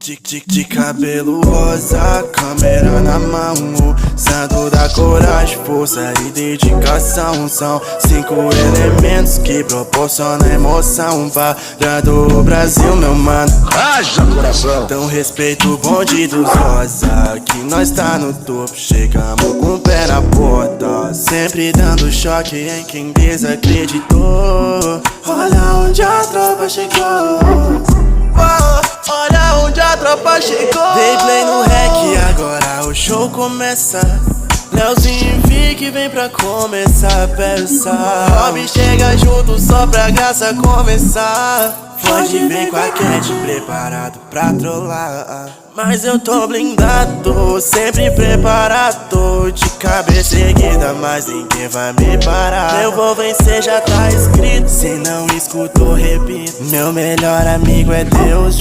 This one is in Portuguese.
De cabelo rosa, câmera na mão, o santo da coragem, força e dedicação. São 5 elementos que proporcionam emoção parando o Brasil, meu mano. Haja coração. Então respeito o bonde dos rosa, que nós tá no topo, chegamos com o pé na porta, sempre dando choque em quem desacreditou. Olha onde a tropa chegou. Olha onde a tropa chegou. Dei play no rec, agora o show começa. Leozinho Vic vem pra começar a peça. Rob chega junto só pra graça começar. Pode vir com a Cat preparado pra trollar, mas eu tô blindado, sempre preparado. De cabeça erguida, mas ninguém vai me parar. Eu vou vencer, já tá escrito, se não escutou, repito. Meu melhor amigo é Deus.